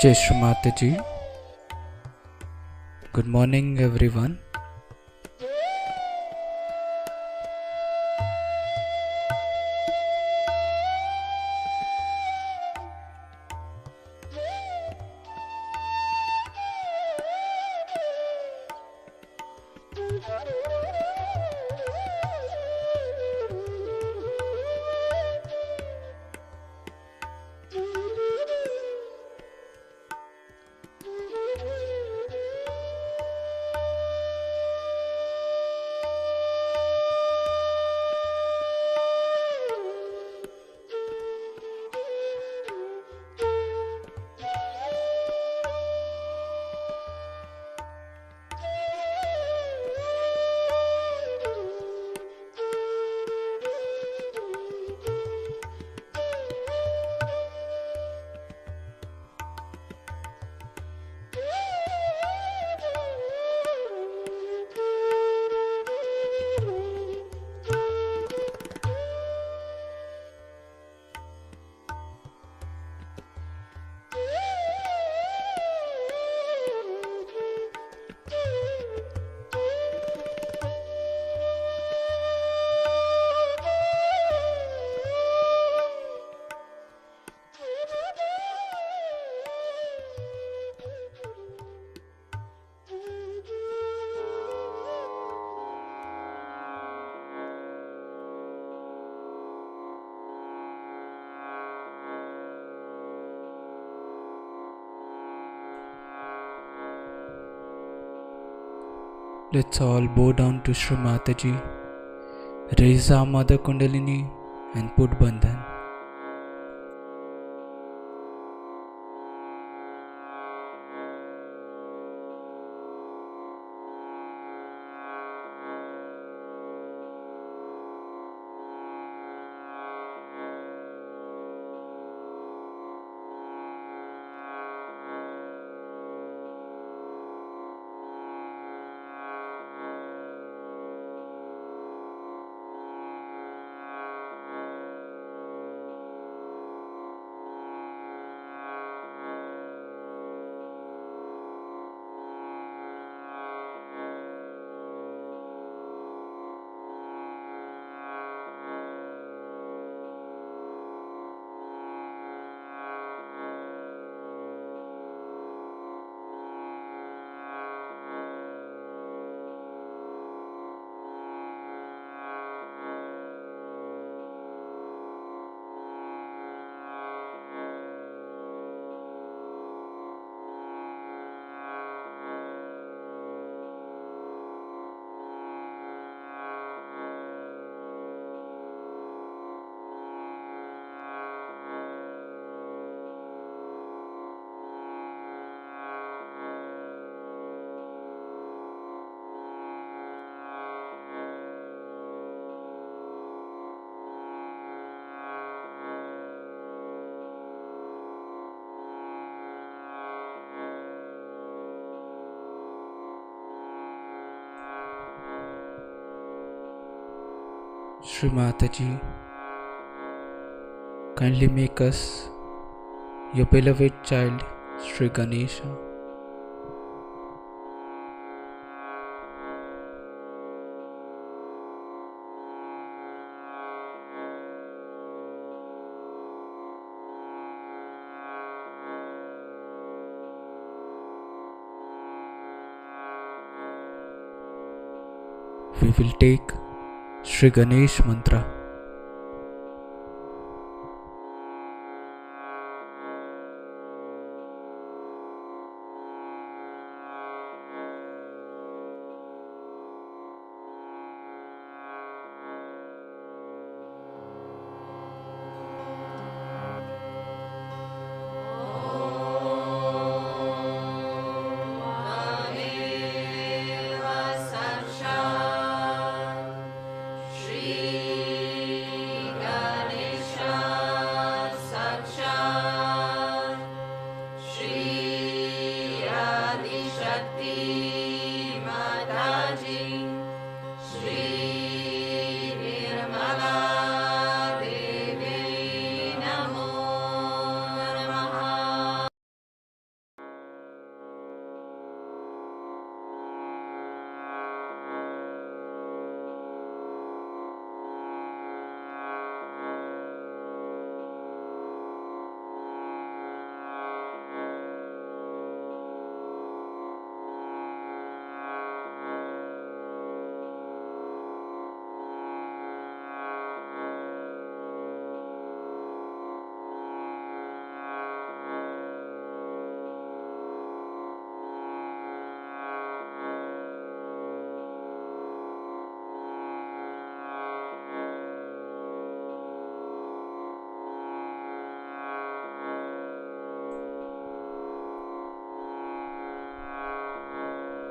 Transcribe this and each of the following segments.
Jai Shri Mataji. Good morning, everyone. Let's all bow down to Shri Mataji, raise our Mother Kundalini and put Bandhan. Shri Mataji, kindly make us your beloved child, Shri Ganesha. We will take Shri Ganesh Mantra. Shri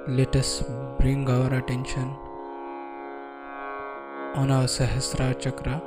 let us bring our attention on our Sahasrara Chakra.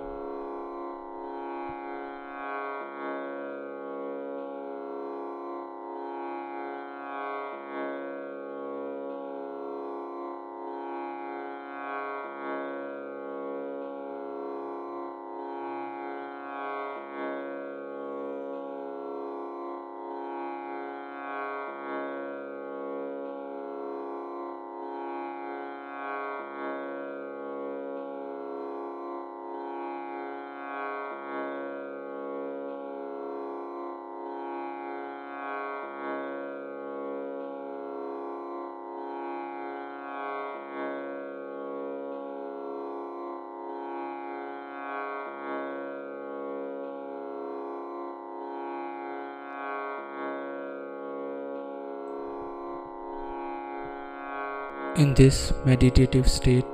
In this meditative state,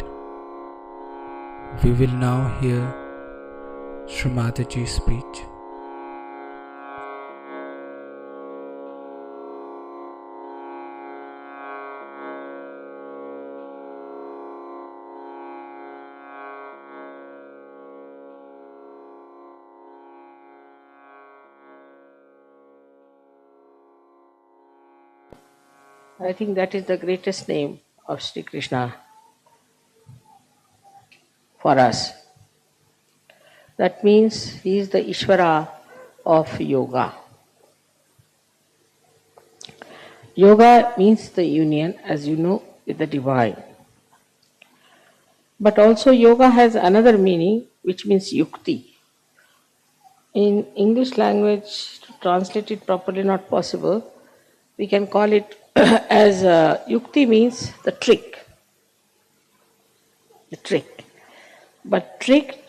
we will now hear Shri Mataji's speech. I think that is the greatest name of Sri Krishna for us. That means he is the Ishvara of yoga. Yoga means the union, as you know, with the divine. But also yoga has another meaning, which means yukti. In English language, to translate it properly not possible. We can call it as yukti means the trick. The trick. But trick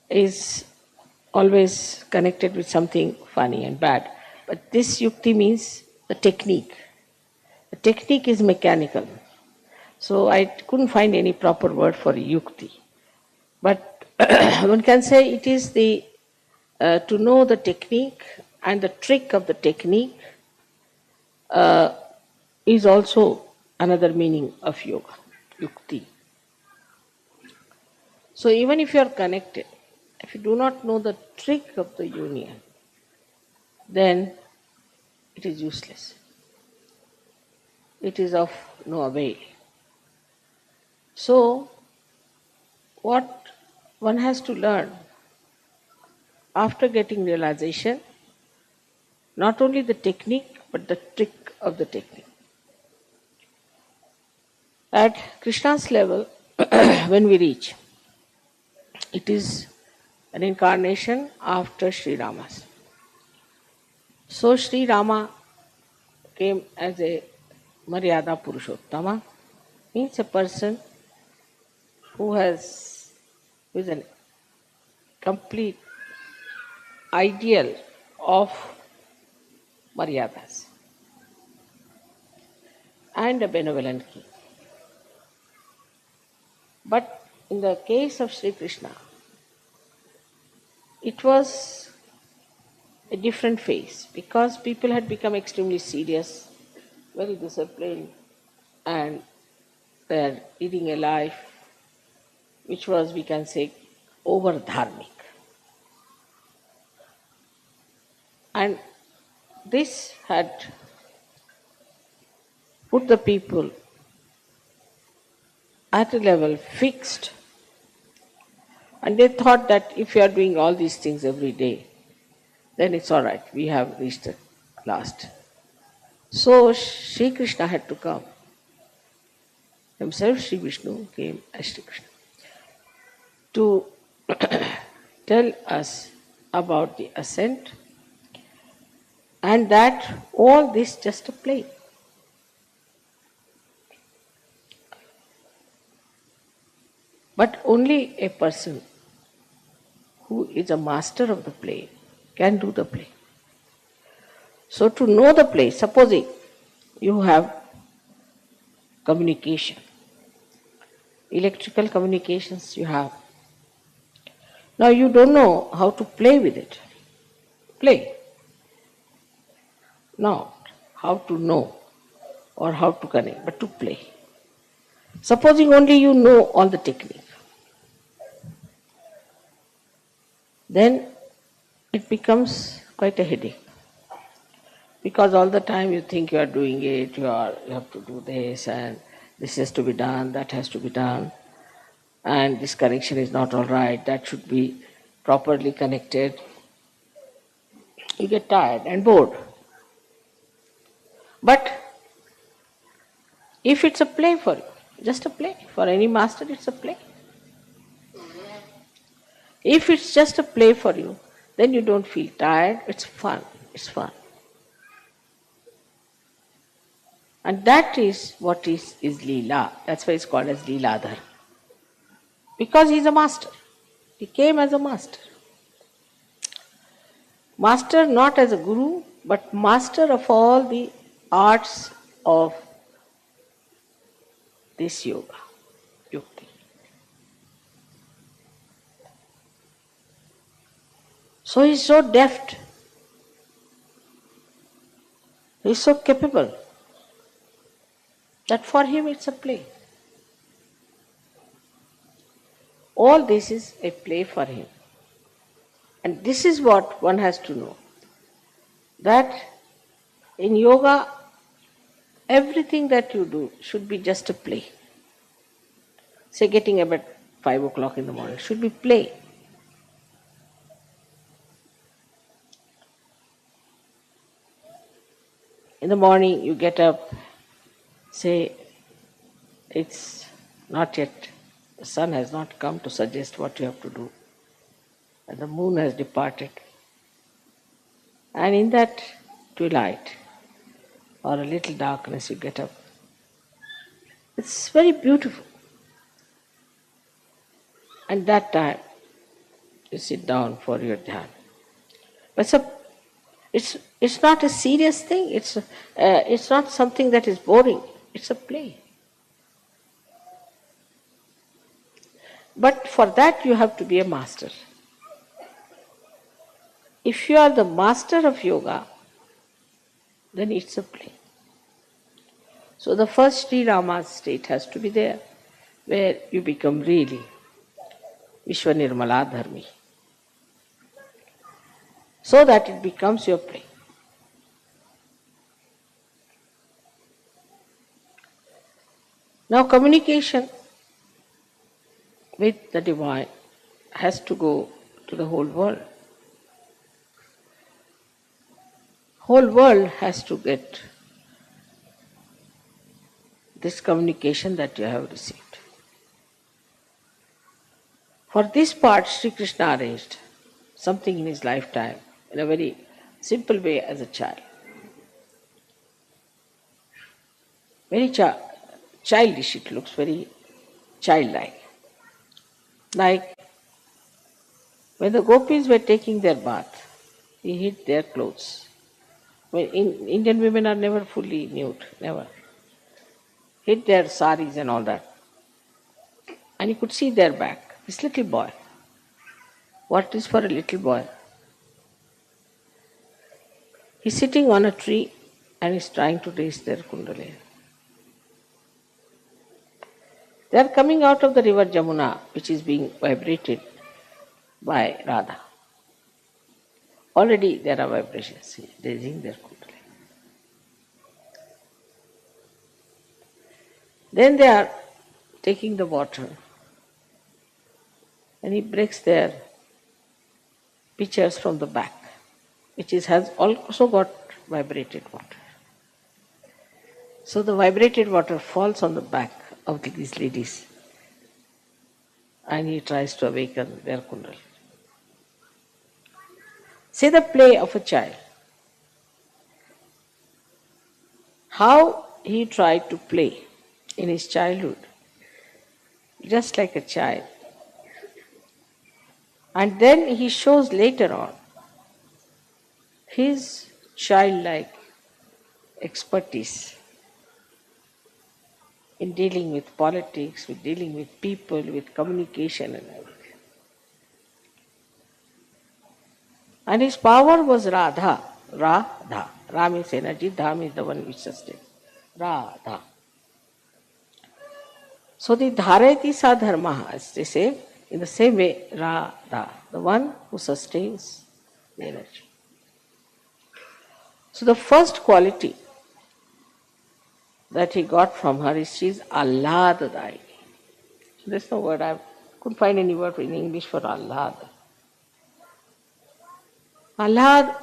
is always connected with something funny and bad. But this yukti means the technique. The technique is mechanical. So I couldn't find any proper word for yukti. But one can say it is the to know the technique and the trick of the technique is also another meaning of yoga, yukti. So even if you are connected, if you do not know the trick of the union, then it is useless. It is of no avail. So, what one has to learn after getting realization, not only the technique, but the trick of the technique. At Krishna's level, when we reach, it is an incarnation after Sri Rama's. So Sri Rama came as a Maryada Purushottama, means a person who is an complete ideal of Maryadas and a benevolent king. But in the case of Sri Krishna, it was a different phase because people had become extremely serious, very disciplined, and they are leading a life which was, we can say, over dharmic. And this had put the people at a level fixed, and they thought that if you are doing all these things every day, then it's all right, we have reached the last. So Sri Krishna had to come. Himself Sri Vishnu came as Sri Krishna to tell us about the ascent, and that all this just a play. But only a person who is a master of the play can do the play. So to know the play, supposing you have communication, electrical communications you have. Now you don't know how to play with it. Play. Now, how to know or how to connect, but to play. Supposing only you know all the technique, then it becomes quite a headache. Because all the time you think you are doing it, you have to do this, and this has to be done, that has to be done, and this connection is not all right, that should be properly connected. You get tired and bored. But if it's a play for you, just a play, for any master it's a play. If it's just a play for you, then you don't feel tired, it's fun, it's fun. And that is what is Leela. That's why it's called as Leeladhar. Because he's a master. He came as a master. Master not as a guru, but master of all the arts of this yoga, yukti. So he's so deft. He's so capable that for him it's a play. All this is a play for him. And this is what one has to know. That in yoga, everything that you do should be just a play. Say getting up at 5 o'clock in the morning should be play. In the morning you get up, say it's not yet, the sun has not come to suggest what you have to do, and the moon has departed. And in that twilight or a little darkness you get up. It's very beautiful. And that time you sit down for your dhyan. But it's not a serious thing. It's not something that is boring. It's a play. But for that you have to be a master. If you are the master of yoga, then it's a play. So the first Sri Rama's state has to be there, where you become really Vishwanirmala Dharmi, so that it becomes your play. Now communication with the divine has to go to the whole world. Whole world has to get this communication that you have received. For this part, Sri Krishna arranged something in his lifetime in a very simple way as a child. Very childish, it looks very childlike. Like when the gopis were taking their bath, he hid their clothes. Indian women are never fully nude, never. Hid their saris and all that. And you could see their back. This little boy. What is for a little boy? He's sitting on a tree and he's trying to raise their kundalini. They are coming out of the river Jamuna, which is being vibrated by Radha. Already there are vibrations raising their kundalini. Then they are taking the water and he breaks their pitchers from the back, which has also got vibrated water. So the vibrated water falls on the back of these ladies and he tries to awaken their kundalini. See the play of a child. How he tried to play in his childhood, just like a child. And then he shows later on his childlike expertise in dealing with politics, with dealing with people, with communication and everything. And his power was Radha. Ra means energy, Dha means the one which sustains. Ra, Dha. So the Dharayati Sa Dharma, as they say, in the same way, Ra, Dha, the one who sustains the energy. So the first quality that he got from her is she is Ahlad-dayini. There's no word, I couldn't find any word in English for Ahlad. Ahlad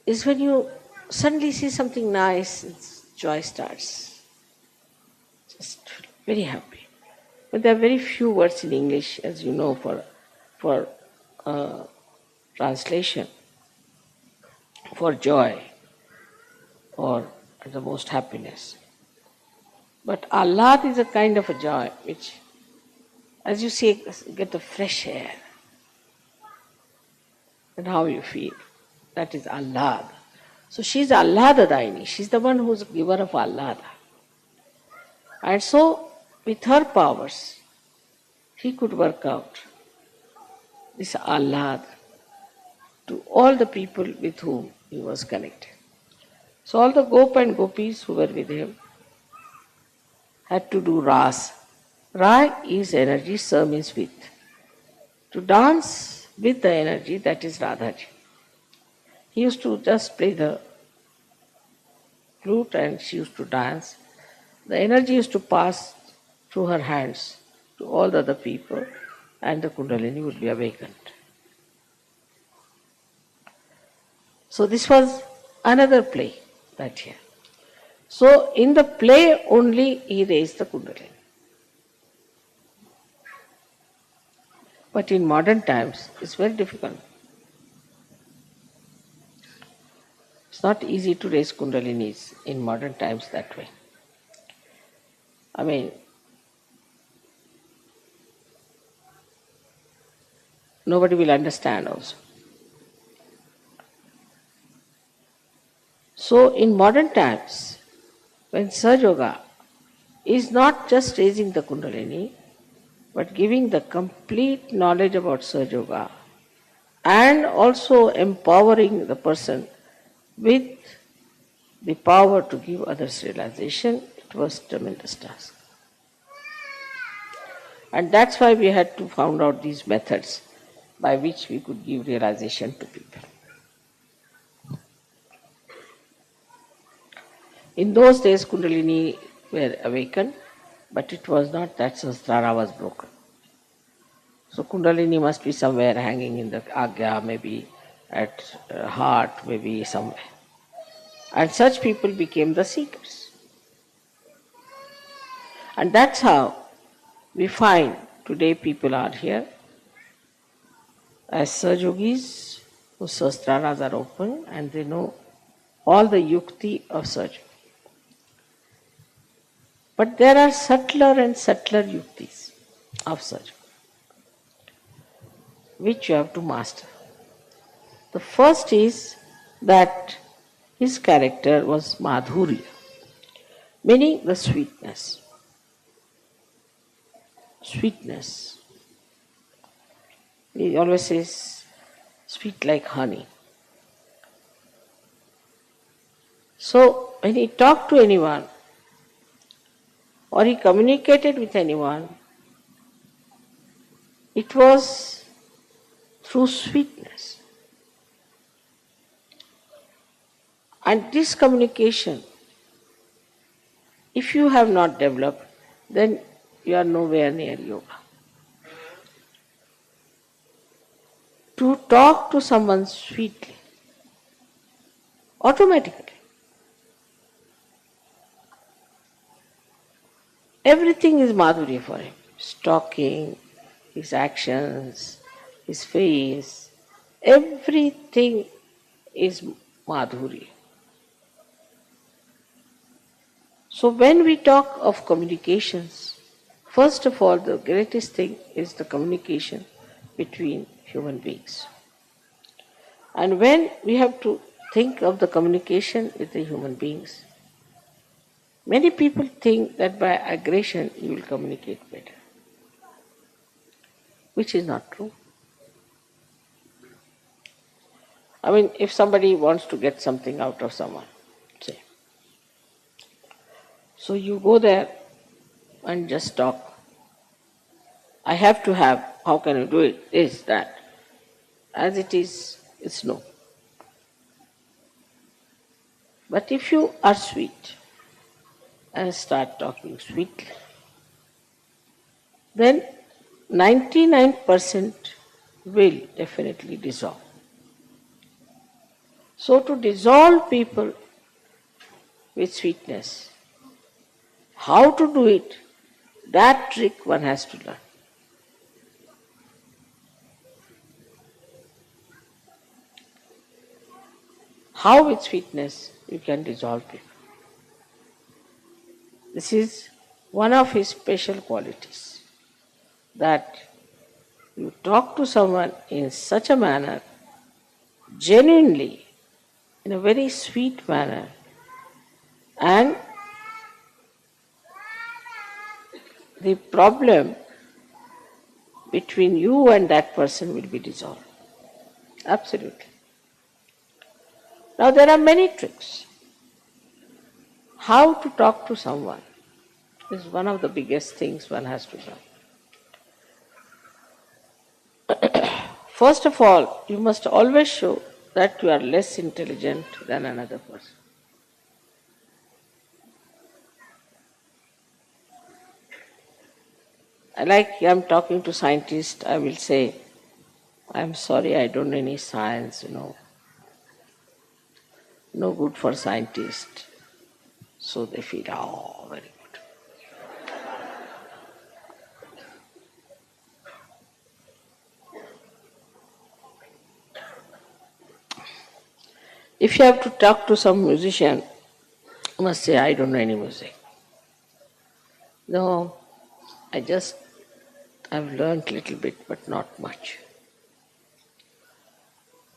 is when you suddenly see something nice, joy starts. Just very happy. But there are very few words in English, as you know, for translation, for joy or the most happiness. But Ahlad is a kind of a joy which, as you say, get the fresh air. And how you feel. That is Ahlad. So she is Ahlad-dayini. She is the one who is giver of Ahlad. And so, with her powers, he could work out this Ahlad to all the people with whom he was connected. So all the Gop and Gopis who were with him had to do Ras. Ra is energy, Sa means with. To dance with the energy, that is Radhaji. He used to just play the flute and she used to dance. The energy used to pass through her hands to all the other people and the Kundalini would be awakened. So this was another play that year. So in the play only he raised the Kundalini. But in modern times it's very difficult. It's not easy to raise Kundalinis in modern times that way. I mean, nobody will understand also. So in modern times, when Sahaja Yoga is not just raising the Kundalini, but giving the complete knowledge about Sahaja Yoga and also empowering the person with the power to give others realization, it was a tremendous task. And that's why we had to find out these methods by which we could give realization to people. In those days, Kundalini were awakened, but it was not that Sahasrara was broken. So Kundalini must be somewhere hanging in the Agya, maybe at heart, maybe somewhere. And such people became the seekers. And that's how we find today people are here as Sahaja Yogis whose Sahasraras are open and they know all the yukti of Sahaja. But there are subtler and subtler yuktis of Sahaja, which you have to master. The first is that his character was madhurya, meaning the sweetness. Sweetness. He always says, sweet like honey. So when he talked to anyone, or he communicated with anyone, it was through sweetness. And this communication, if you have not developed, then you are nowhere near yoga. To talk to someone sweetly, automatically, everything is madhurya for him. His talking, his actions, his face, everything is madhurya. So when we talk of communications, first of all, the greatest thing is the communication between human beings. And when we have to think of the communication with the human beings, many people think that by aggression you will communicate better, which is not true. I mean, if somebody wants to get something out of someone, So you go there and just talk. I have to have, how can you do it? This, that. As it is, it's no. But if you are sweet and start talking sweetly, then 99% will definitely dissolve. So to dissolve people with sweetness, how to do it, that trick one has to learn. How with sweetness you can dissolve people. This is one of his special qualities, that you talk to someone in such a manner, genuinely, in a very sweet manner, and the problem between you and that person will be dissolved. Absolutely. Now there are many tricks. How to talk to someone is one of the biggest things one has to learn. First of all, you must always show that you are less intelligent than another person. Like I'm talking to scientists, I will say, I'm sorry, I don't know any science, no good for scientists. So they feel, oh, very good. If you have to talk to some musician, you must say, I don't know any music. No, I've learned little bit, but not much.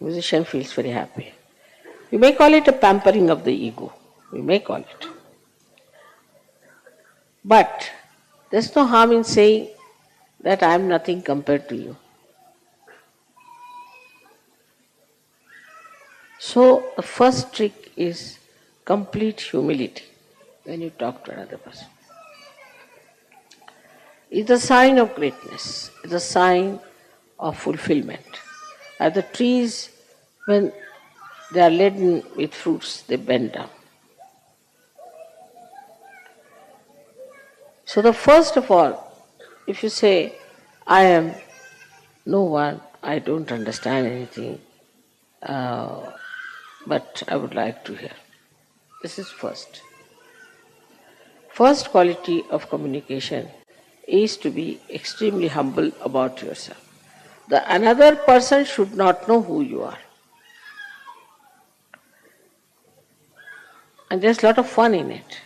Musician feels very happy. You may call it a pampering of the ego. We may call it. But there's no harm in saying that I am nothing compared to you. So the first trick is complete humility when you talk to another person. It's a sign of greatness. It's a sign of fulfillment. As the trees, when they are laden with fruits, they bend down. So the first of all, if you say, I am no one, I don't understand anything, but I would like to hear. This is first. First quality of communication is to be extremely humble about yourself. The another person should not know who you are. And there's a lot of fun in it.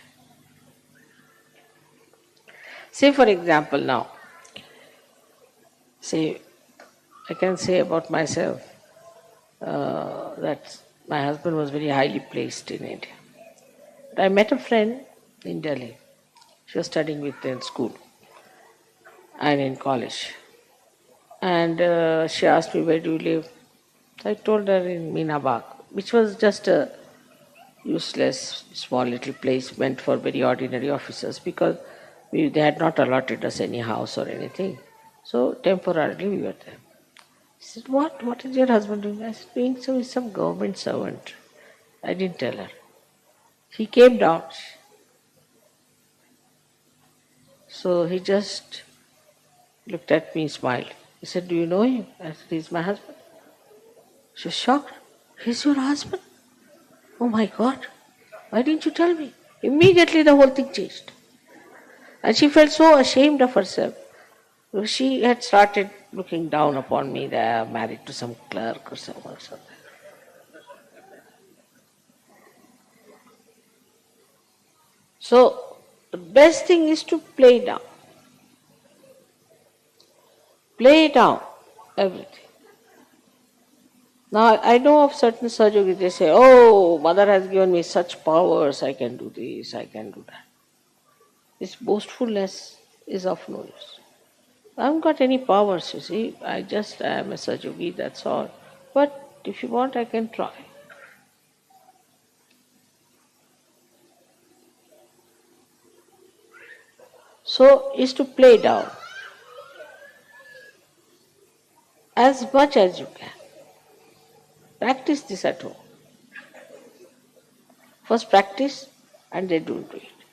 Say for example now, I can say about myself that my husband was very highly placed in India. But I met a friend in Delhi. She was studying with me in school and in college. And she asked me, where do you live? So I told her in Meena Bagh, which was just a useless, small little place meant for very ordinary officers, because they had not allotted us any house or anything. So temporarily we were there. She said, what is your husband doing? I said, doing so with some government servant. I didn't tell her. He came down. So he just looked at me, smiled. He said, do you know him? I said, he's my husband. She was shocked. He's your husband? Oh my God, why didn't you tell me? Immediately the whole thing changed. And she felt so ashamed of herself. She had started looking down upon me that I'm married to some clerk or something. So the best thing is to play down. Play down everything. Now I know of certain Sahajogis, they say, oh, mother has given me such powers, I can do this, I can do that. This boastfulness is of no use. I haven't got any powers, you see. I am a Sahajogi, that's all. But if you want, I can try. So is to play down as much as you can. Practice this at home. First practice and then don't do it.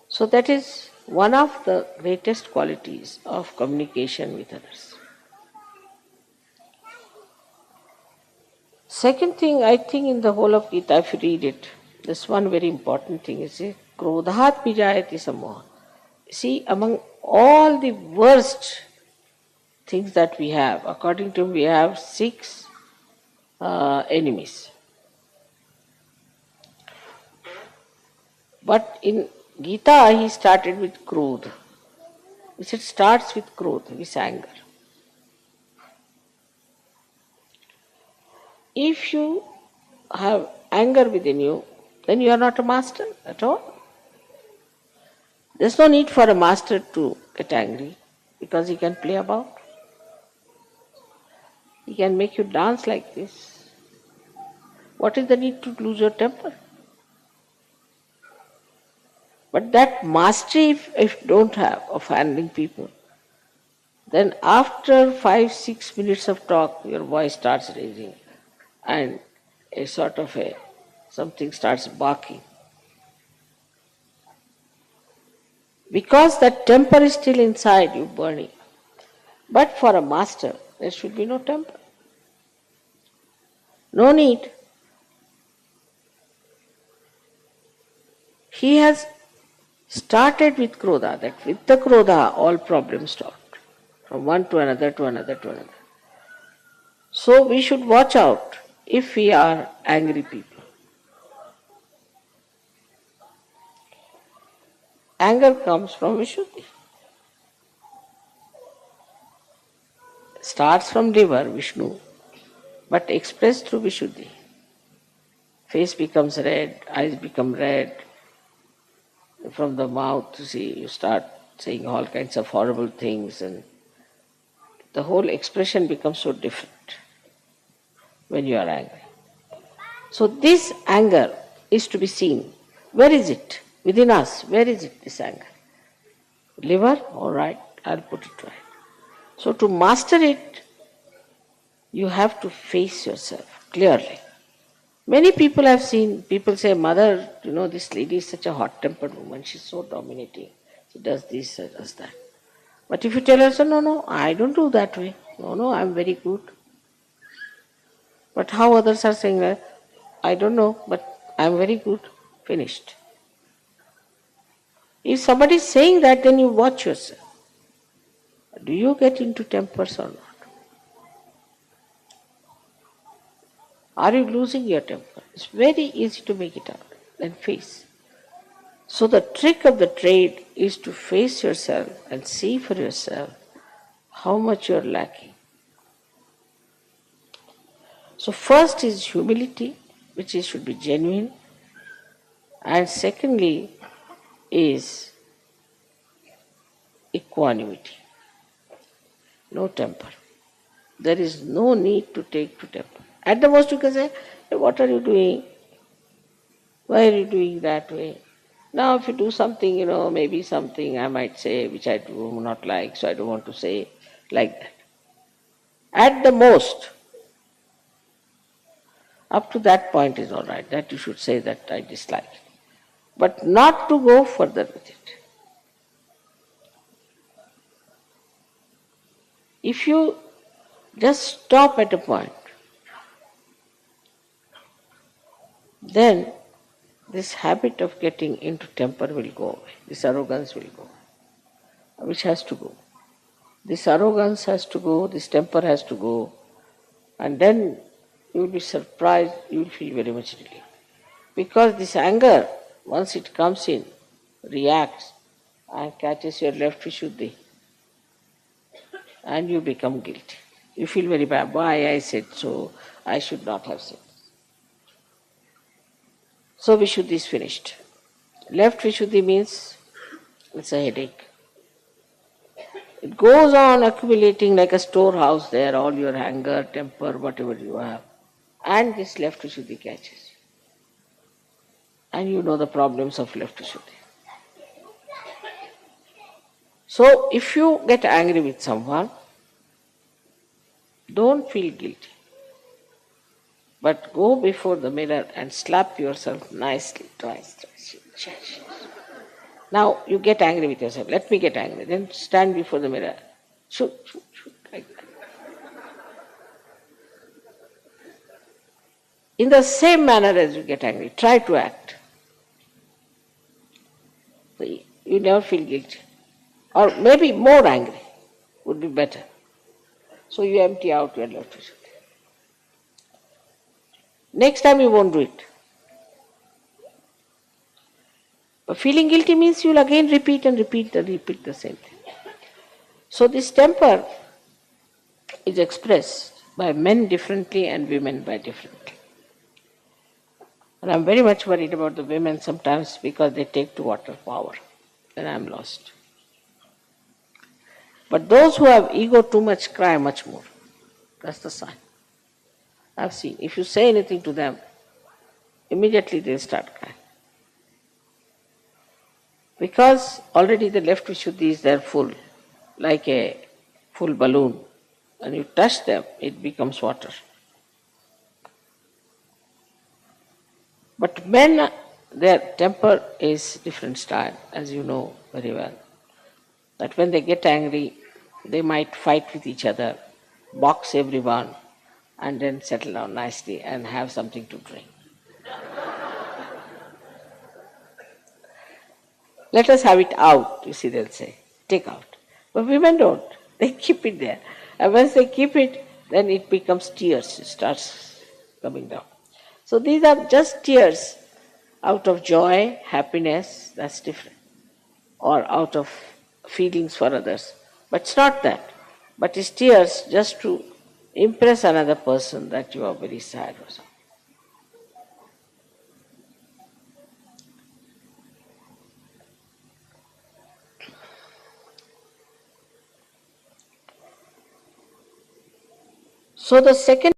So that is one of the greatest qualities of communication with others. Second thing, I think in the whole of Gita, if you read it, this one very important thing is krodhat vijayati samoha. See, among all the worst things that we have, according to him, we have six enemies. But in Gita, he started with krodh. He said, starts with krodh, with anger. If you have anger within you, then you are not a master at all. There's no need for a master to get angry because he can play about. He can make you dance like this. What is the need to lose your temper? But that mastery, if you don't have of handling people, then after 5-6 minutes of talk, your voice starts raising and a sort of something starts barking. Because that temper is still inside you burning. But for a master, there should be no temper. No need. He has started with krodha, that with the krodha all problems stopped. From one to another to another to another. So we should watch out if we are angry people. Anger comes from Vishuddhi. Starts from liver, Vishnu, but expressed through Vishuddhi. Face becomes red, eyes become red. From the mouth, you start saying all kinds of horrible things, and the whole expression becomes so different when you are angry. So this anger is to be seen. Where is it? Within us, where is it, this anger? Liver? All right, I'll put it right. So to master it, you have to face yourself clearly. Many people have seen, people say, Mother, this lady is such a hot-tempered woman, she's so dominating. She does this, she does that. But if you tell her, no, I don't do that way. No, I'm very good. But how others are saying that? I don't know, but I'm very good. Finished. If somebody is saying that, then you watch yourself. Do you get into tempers or not? Are you losing your temper? It's very easy to make it out and face. So the trick of the trade is to face yourself and see for yourself how much you're lacking. So first is humility, which should be genuine. And secondly is equanimity. No temper. There is no need to take to temper. At the most you can say, hey, what are you doing? Why are you doing that way? Now if you do something, maybe something I might say which I do not like, so I don't want to say like that. At the most, up to that point is all right, that you should say that I dislike it. But not to go further with it. If you just stop at a point, then this habit of getting into temper will go away. This arrogance will go away, which has to go. This arrogance has to go, this temper has to go, and then you will be surprised, you will feel very much relief. Because this anger, once it comes in, reacts and catches your left Vishuddhi, and you become guilty. You feel very bad. Why I said so? I should not have said. So Vishuddhi is finished. Left Vishuddhi means it's a headache. It goes on accumulating like a storehouse there, all your anger, temper, whatever you have. And this left Vishuddhi catches you. And you know the problems of left Vishuddhi. So if you get angry with someone, don't feel guilty, but go before the mirror and slap yourself nicely twice. Now you get angry with yourself. Let me get angry. Then stand before the mirror. Shoot, shoot, shoot, like that. In the same manner as you get angry, try to act. So you never feel guilty. Or maybe more angry would be better. So you empty out your electricity. Next time you won't do it. But feeling guilty means you'll again repeat and repeat the same thing. So this temper is expressed by men differently and women by differently. And I'm very much worried about the women sometimes because they take to water power. Then I'm lost. But those who have ego too much cry much more. That's the sign. I've seen. If you say anything to them, immediately they'll start crying. Because already the left Vishuddhi is there full, like a full balloon. And you touch them, it becomes water. But men, their temper is different style, as you know very well. That when they get angry, they might fight with each other, box everyone, and then settle down nicely and have something to drink. Let us have it out, you see, they'll say. Take out. But women don't. They keep it there. And once they keep it, then it becomes tears. It starts coming down. So these are just tears out of joy, happiness, that's different. Or out of feelings for others. But it's not that. But it's tears just to impress another person that you are very sad or something. So the second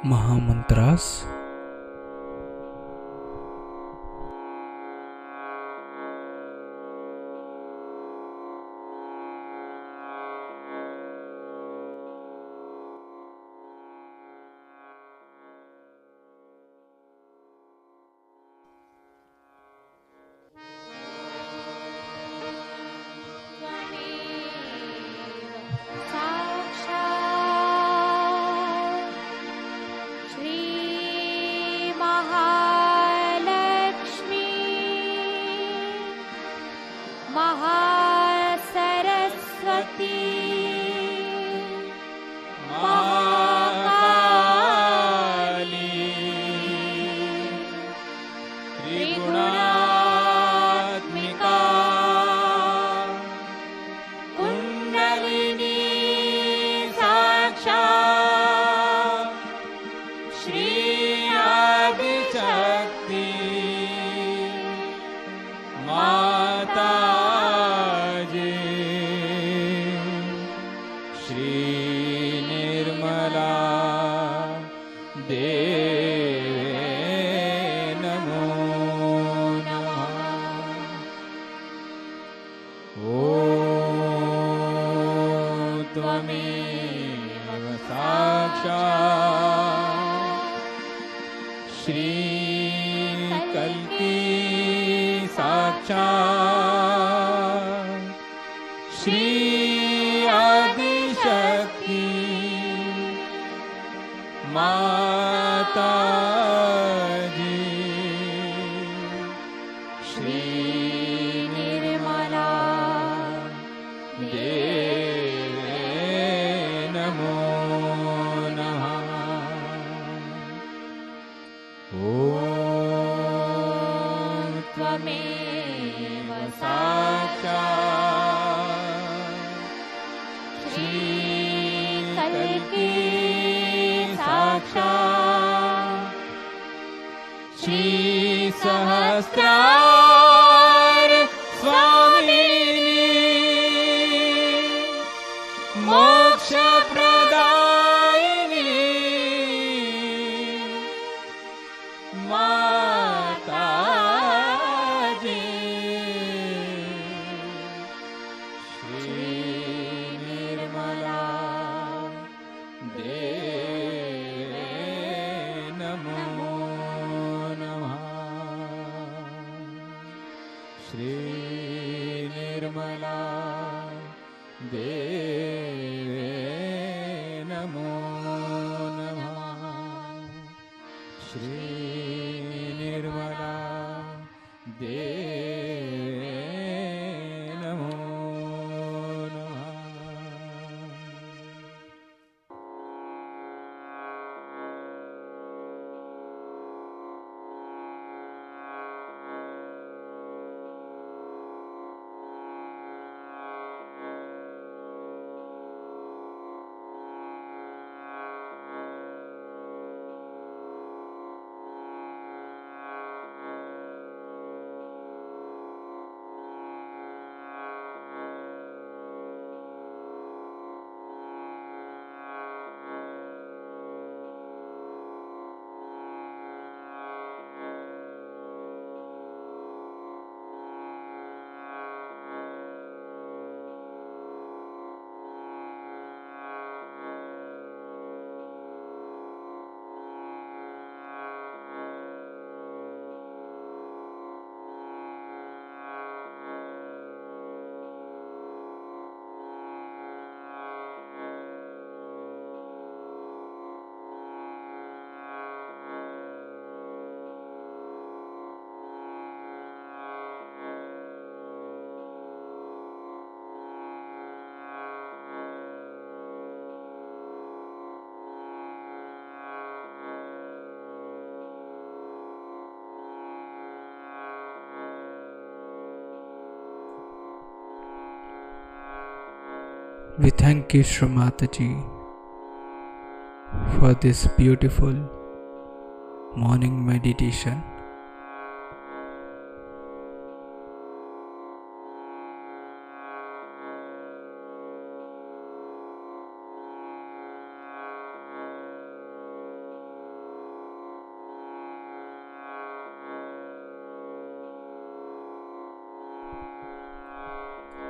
Mahamantras. We thank you, Shri Mataji, for this beautiful morning meditation.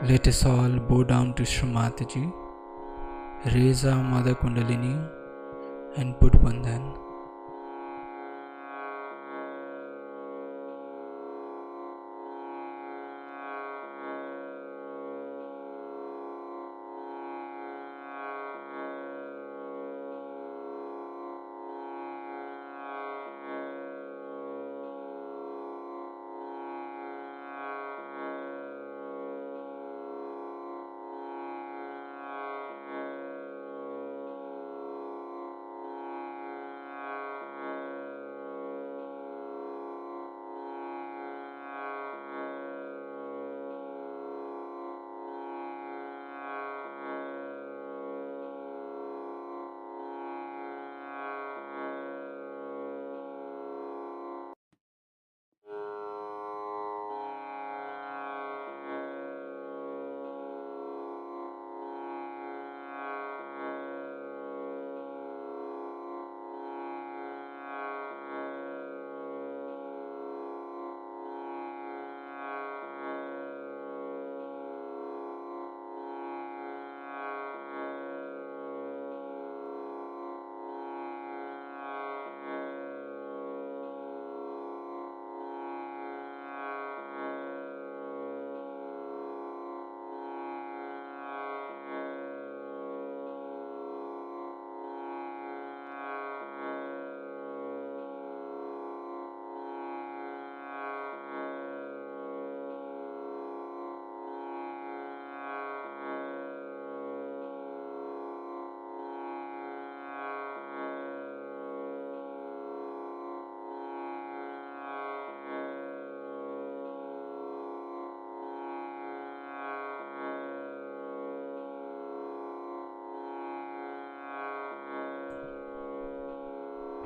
Let us all bow down to Shri Mataji, raise our Mother Kundalini and put Bandhan.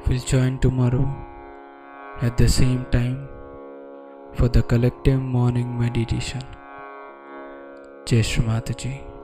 We'll join tomorrow at the same time for the collective morning meditation. Jai Shri Mataji.